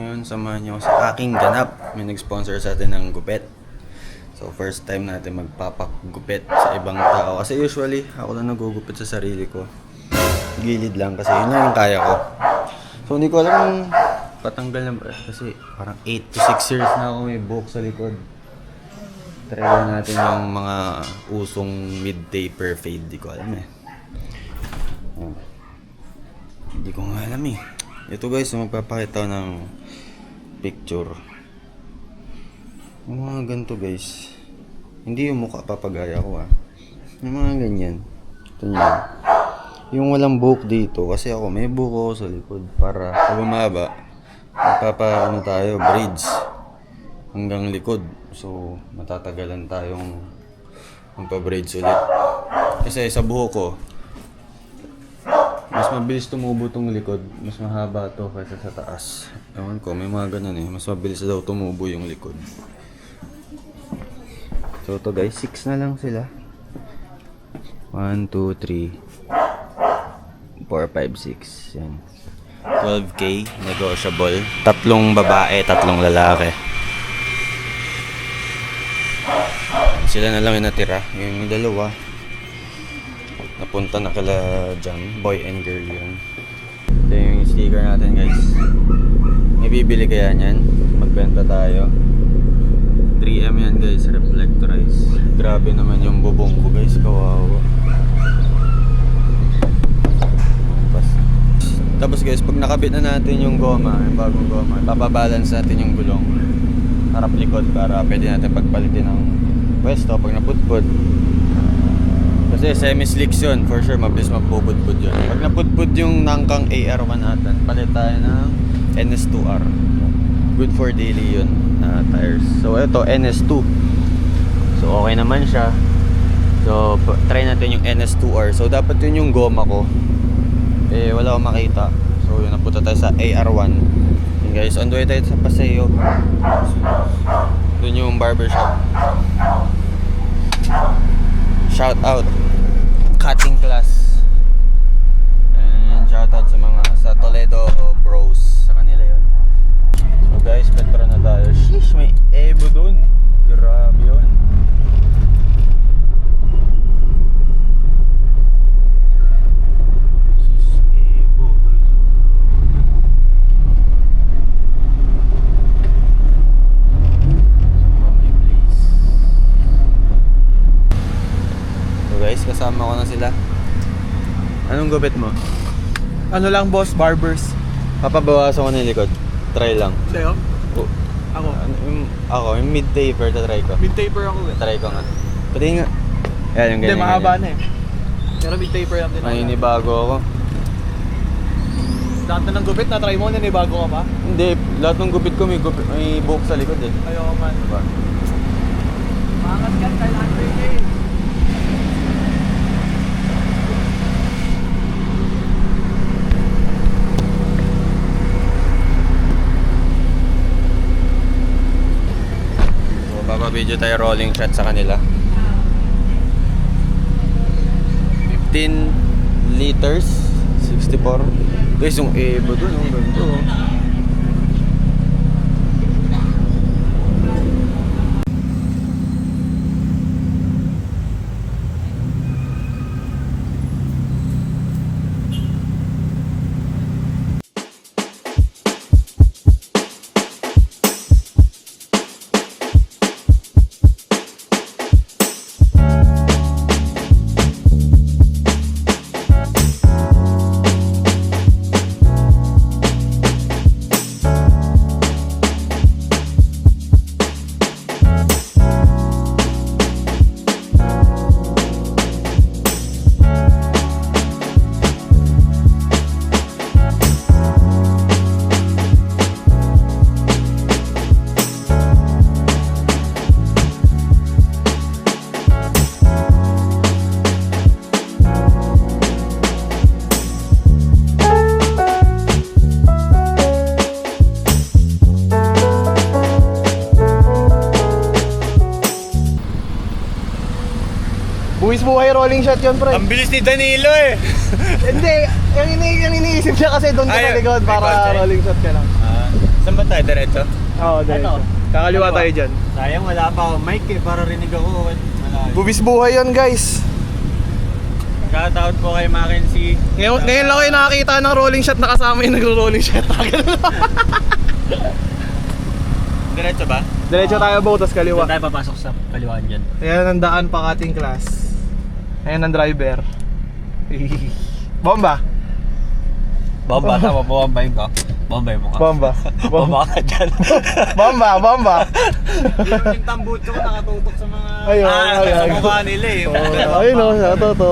Ngayon, samahan niyo ako sa aking ganap. May nag-sponsor sa atin ng gupit. So, first time natin magpapagupit sa ibang tao. Kasi usually, ako lang nagugupit sa sarili ko. Gilid lang kasi yun lang yung kaya ko. So, hindi ko alam kung patanggal na ba. Kasi parang 8 to 6 years na ako may buhok sa likod. Try natin yung mga usong mid-taper fade. Di ko alam eh. Hindi ko nga alam eh. Ito guys, magpapakita ng picture. Yung mga ganito guys. Hindi yung mukha papagaya ko Yung mga ganyan. Ito nyo. Yung walang buhok dito. Kasi ako may buhok ako sa likod. Para pag umaba, magpapaano tayo, braids. Hanggang likod. So, matatagalan tayong magpa-braids ulit. Kasi sa buhok ko, mas mabilis tumubo tong likod. Mas mahaba to kaysa sa taas. Ewan ko, may mga ganun eh. Mas mabilis daw tumubo yung likod. So to guys, 6 na lang sila. 1, 2, 3 4, 5, 6 yan. 12K, negotiable. 3 babae, 3 lalaki. Sila na lang yung natira. Yung dalawa napunta na kala Jam, boy and girl yun. Ito yung sticker natin guys. May bibili kaya nyan? Magbenta tayo. 3M yan guys, reflectorize. Grabe naman yung bubong ko guys, kawawa. Tapos guys, pag nakabit na natin yung goma, yung bagong goma, papabalance natin yung gulong harap likod para pwede natin pagpalitin ng pwesto pag naputput. Kasi semi-slicks yun, for sure mabilis mapupudpud yun. Pag napudpud yung nangkang AR1 natin, palit tayo ng NS2R. Good for daily yun na tires. So ito, NS2. So okay naman siya. So try natin yung NS2R. So dapat yun yung goma ko. Eh wala akong makita. So yun, napunta tayo sa AR1. Yun guys, on the way tayo sa Paseo. Doon yung barbershop. Shout out cutting class. And shout out sa mga sa Toledo bros, sa kanila yun. So guys, Petro na tayo. Sheesh, may Evo dun. Grabe yun. Sheesh, Evo. So guys, kasama ko na sila. Anong gupit mo? Ano lang boss, barbers. Papabawasan ko na yung likod. Try lang. Sa'yo? Oh. Ako. Yung mid-taper, try ko. Mid-taper ako eh. Try ko nga. Pati nga. Yan, yung Hindi, ganyan. mahaba na eh. Pero mid-taper lang din. Maninibago ako. Lahat na ng gupit, na-try mo, nanibago ka pa? Hindi, lahat ng gupit ko may buhok sa likod eh. Ayoko man. Diba? Makas yan, kailangan ko eh. Video tayo rolling shot sa kanila. 15 liters 64. Guys, yung Evo dun, ang ganito. Buwis buhay rolling shot yun, pre. Ang bilis ni Danilo eh. Hindi, yung iniisip niya kasi doon ka Ay, sa likod may para budget. rolling shot ka lang. Saan ba tayo? Diretso? Oo, diretso. Kakaliwa Ano ba? tayo dyan. Sayang, wala pa ako mic eh, para rinig ako. Malayo. Bubis buhay yan, guys. Shoutout po kay Mackenzie. Ngayon lang kayo nakakita ng rolling shot na kasama yung nagro-rolling shot. Diretso ba? Diretso tayo ba, tapos kaliwa. Doon tayo papasok sa kaliwaan dyan. Ayan ang daan pa ating class. Ayan ang driver. Bomba. Bomba, tama po, bombayin ko. Bombayin mo ka. Bomba. Bomba ka dyan. Bomba. Yung tambucho ko nakatutok sa mga... Ayun, sa ayun. mukha nila eh. Oh, ayun o, sa to.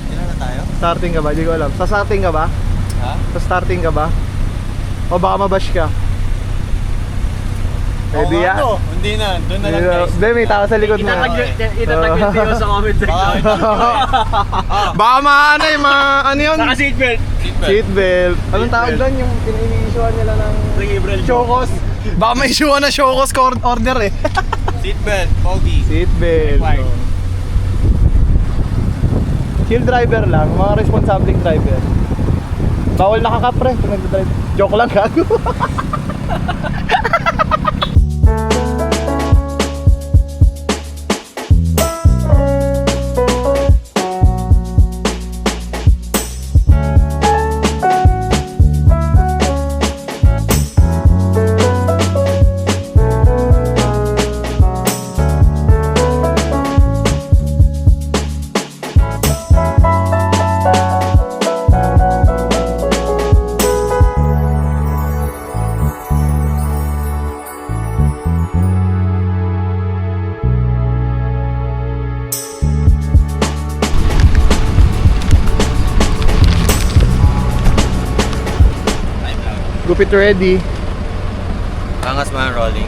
Ilan na tayo? Starting ka ba? Hindi ko alam. Sa starting ka ba? Ha? Sa starting ka ba? O baka mabash ka? Pwede yan. Ano? Hindi na. Doon na lang guys. Hindi, may tao sa likod mo. Itatag yung video sa comment section. Baka ano yun? Saka seatbelt. Seatbelt. Anong tawag doon? Yung pinag-i-issuean nila ng Librel Showcos. Baka may issuean na Showcos order eh. Seatbelt, pogi. Seatbelt. Required. Oh. Chill driver lang, mga responsableng driver. Bawal nakakapre kung nagdadrive. Joke lang gago. Gupit ready. Angas man rolling.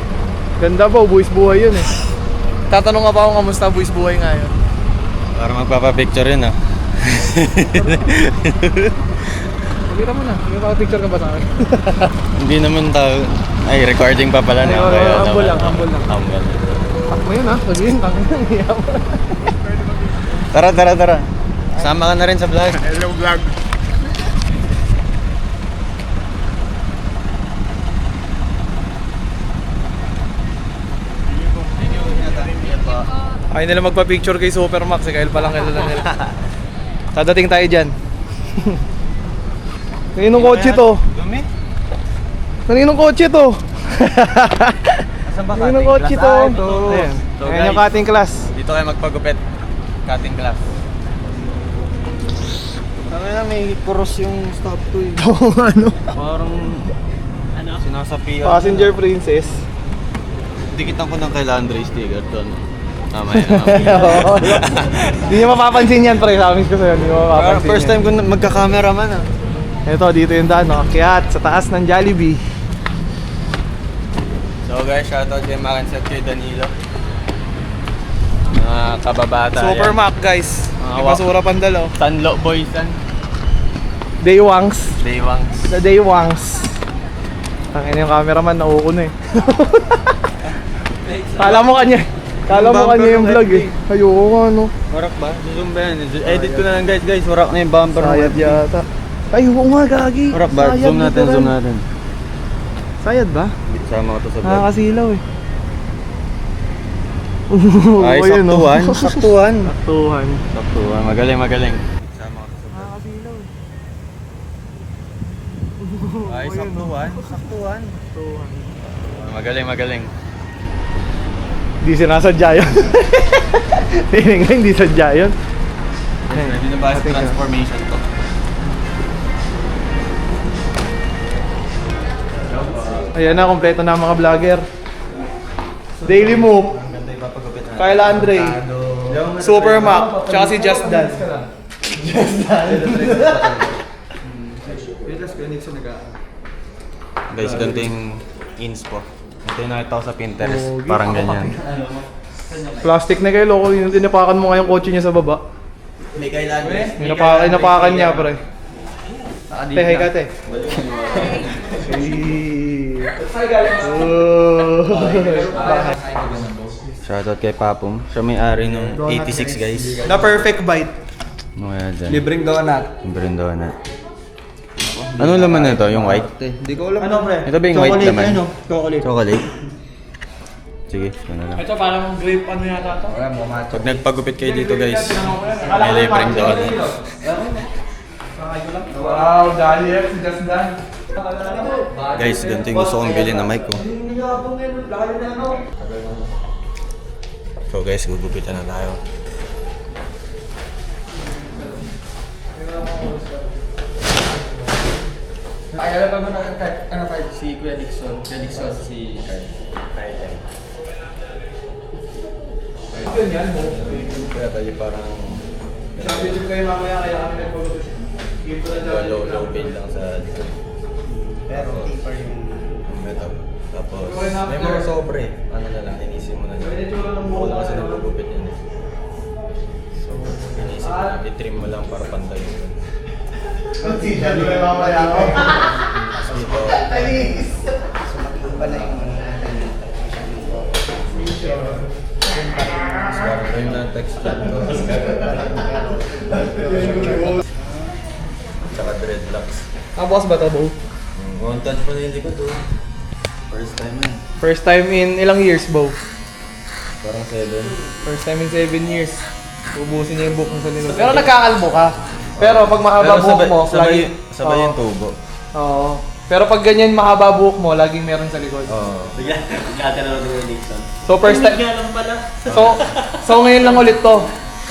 Ganda po, buwis buhay yun eh. Tatanong nga pa ako kamusta buwis buhay ngayon. Para magpapapicture yun ah. Pagkita mo na, may mga picture ka ba sa akin? Hindi naman tao. Ay, recording pa pala na. Ay, Kaya humble naman. lang, humble lang. Humble. Takbo yun ha, sabihin, tangin lang, hiyaw. Tara. Sama ka na rin sa vlog. Hello vlog. Ayaw nila magpa-picture kay Supermax eh, kahit palang kilala nila. Dadating tayo dyan. Kaninong kotse to? Dumi? Kaninong kotse to? Asan ba Kaninong kotse to? Ayan. So, Ayan yung guys, cutting class. dito kayo magpagupit. Cutting class. Sabi na may cross yung stop to eh. Oo, ano? Parang sinasapian. Passenger princess. Dikitan ko ng kay Landry sticker doon. Mamaya. Oo. Hindi niya mapapansin yan, pre. Sabi ko sa'yo, hindi mo mapapansin First time yan. ko magka-cameraman ah. Ito, dito yung daan, akyat sa taas ng Jollibee. So guys, shoutout kay Mackenzie at kay Danilo. Mga kababata Super yan. Mac, guys. Mga May basura pandalo. Tanlo boys yan. Daywangs. Daywangs. The Daywangs. Ang yung cameraman, nauuno eh. Kala mo kanya. Kala mo kanya yung vlog eh. Ayoko nga, no. Warak ba? Zoom ba yan? Edit ko na lang guys. Warak na yung bumper. Sayad yata. Ay, oo nga, gagi. Warak ba? Sayad, Zoom natin, literal. zoom natin. Sayad ba? Sama ko to sa vlog. Nakakasilaw eh. Ay, Ayun, no? saktuhan. Saktuhan. Saktuhan. Saktuhan. Magaling. Sama ko to sa vlog. Nakakasilaw eh. Ay, Ayun, no? Saktuhan. Saktuhan. Magaling. Hindi sinasadya yun. Tingnan nga, hindi sadya yun. Ready na ba sa transformation to? Ayan na, kompleto na ang mga vlogger. Daily Move, Ganda yung papagupit na. Kyle Andre, Super Mac, tsaka si Just Dan. Guys, ganting inspo. Ito yung nakita ko sa Pinterest. Pogi. Parang ganyan. Plastic na kayo, loko. Yung tinapakan mo nga yung kotse niya sa baba. May kailangan. Inapakan niya, pre. Te, hi ka, te. Shoutout kay Papum. Siya may-ari nung 86 guys. The perfect bite. Ano kaya dyan? Libreng donut. Libreng donut. Anong laman nito? Yung white? Hindi ko alam. Ano, pre? Ito ba yung white Chocolate laman? ano? Chocolate. Chocolate? Sige, ano lang. Ito parang grape ano yata ito? Wala mo macho. Pag nagpagupit kayo dito guys, Akala ko may libreng yung donut. Wow, dali just done. Guys, ganito yung gusto kong bilhin na mic ko. So guys, gugupitan na tayo. Ay, alam ba na ano pa si Kuya Dixon? Kuya Dixon si Kyle. Kaya tayo parang Video kayo mamaya kaya kami nagpapagod. low bill lang sa likod. Pero deeper yung Metal. Tapos, may mga sobre. Ano na lang, inisin mo na lang. Ako lang kasi nagugupit yan eh. So, inisin mo lang, i-trim mo lang para pantay yun. T-shirt ko kayo mamaya ako. Tapos dito, iba na yung mas parang yun na texture ko. Tsaka dreadlocks. Tapos ba ito, Bo? One touch pa na yung likod oh. First time yan. First time in ilang years, Bo? Parang 7. First time in 7 years. Ubusin niya yung buhok mo sa likod. Pero nagkakalbo ka. Pero pag mahaba buhok mo, lagi... sabay yung tubo. Oo. Pero pag ganyan mahaba buhok mo, laging meron sa likod. Oo. Bigla ka na lang ni Dixon. So first time... lang pala. So ngayon lang ulit to.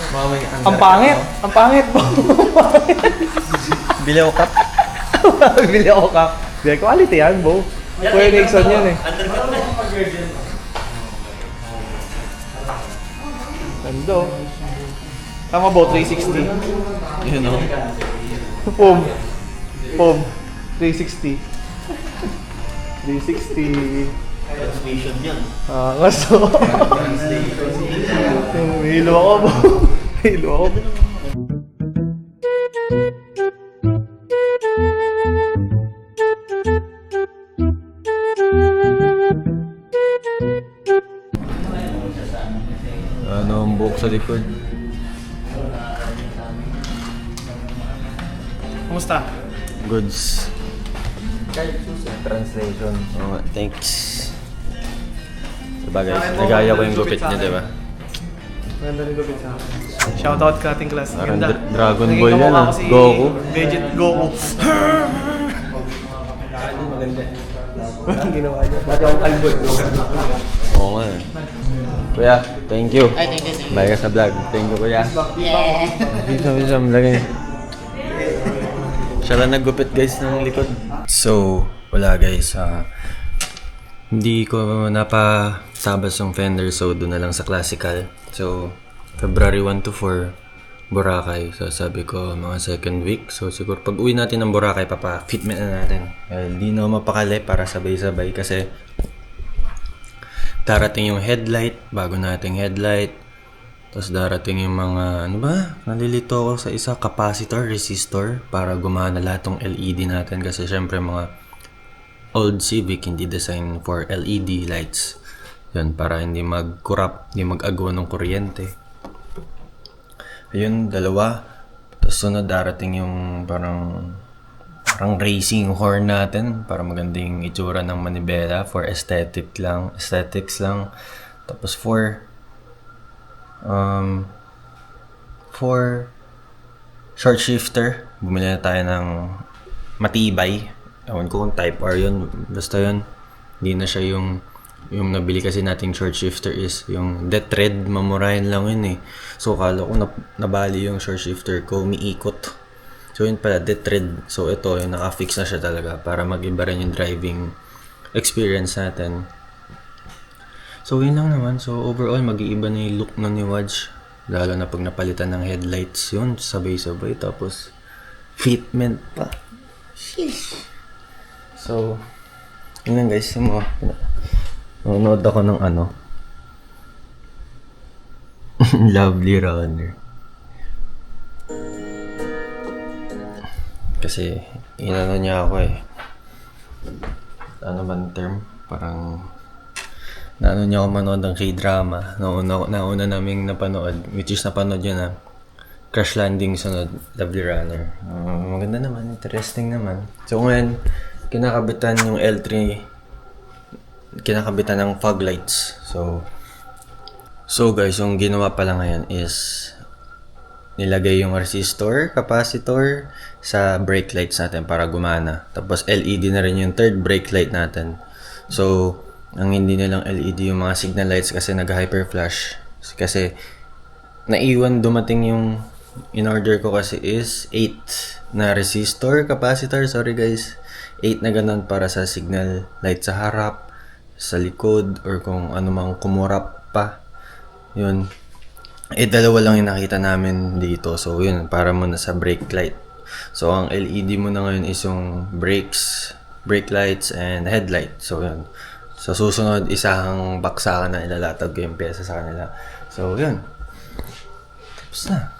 Mamay Ang pangit. Ang pangit, Bo. Bili ako cup. Bili ako ka. Bili quality yan, Bo. Kuya Nixon yan eh. Ganda. Tama, Bo, 360. Yun o. Pum. 360. 360. Transmission yan. Kaso. Hilo ako, Bo. Hilo ako. Ano ang buhok sa likod? Kumusta? Goods. Translation. Oo, thanks. Diba guys, nagaya ko yung gupit niya, diba? Maganda rin gupit sa akin. Shoutout ka ating class. Parang Ganda. Dragon Naging Ball yan kamukha ah. ko si Goku. Vegeta Goku. Ginawa niya. Dati akong albot. Oo nga eh. Kuya, thank you. Ay, thank you. Bye ka sa vlog. Thank you kuya. Yeah. Bisa, lagay. Siya lang naggupit guys ng likod. So, wala guys. Hindi ko napasabas yung fender so doon na lang sa classical. So, February 1 to 4, Boracay. So, sabi ko mga second week. So, siguro pag uwi natin ng Boracay, papa-fitment na natin. Hindi na mapakali para sabay-sabay kasi darating yung headlight, bago nating headlight. Tapos darating yung mga, ano ba? Nalilito ako sa isa, capacitor, resistor para gumana lahat ng LED natin. Kasi syempre mga old Civic hindi design for LED lights. Yan, para hindi mag-corrupt, hindi mag-agwa ng kuryente. Ayun, dalawa. Tapos sunod darating yung parang racing horn natin para magandang itsura ng manibela for aesthetics lang. Tapos for short shifter, bumili na tayo ng matibay. Ewan ko kung type R yun. Basta yun. Hindi na siya yung nabili kasi nating short shifter is yung death thread, mamurahin lang yun eh. So kala ko nabali yung short shifter ko, umiikot. So yun pala, death thread. So ito, yung naka-fix na siya talaga para mag-iba rin yung driving experience natin. So yun lang naman. So overall, mag-iiba na yung look nun ni Wadge. Lalo na pag napalitan ng headlights yun, sabay-sabay. Tapos, fitment pa. Sheesh. So, yun lang guys. Nanonood ako ng Lovely Runner. Kasi, inano niya ako eh. Ano ba ang term? Parang, naano niya ako manood ng K-drama. Nauna naming napanood, which is napanood yun Crash Landing sunod, Lovely Runner. Maganda naman, interesting naman. So ngayon, kinakabitan yung L3, kinakabitan ng fog lights. So guys, yung ginawa pala ngayon is nilagay yung resistor, capacitor sa brake lights natin para gumana. Tapos LED na rin yung third brake light natin. So, ang hindi nilang LED yung mga signal lights kasi nag-hyper flash. Kasi naiwan dumating yung in-order ko kasi is 8 na resistor, capacitor, sorry guys. 8 na ganun para sa signal light sa harap, sa likod, or kung ano mang kumurap pa. Yun. Dalawa lang yung nakita namin dito. So, yun, para muna sa brake light. So, ang LED mo na ngayon is yung brakes, brake lights, and headlight. So, yun. Sa susunod, isang baksakan na ilalatag ko yung pyesa sa kanila. So, yun. Tapos na.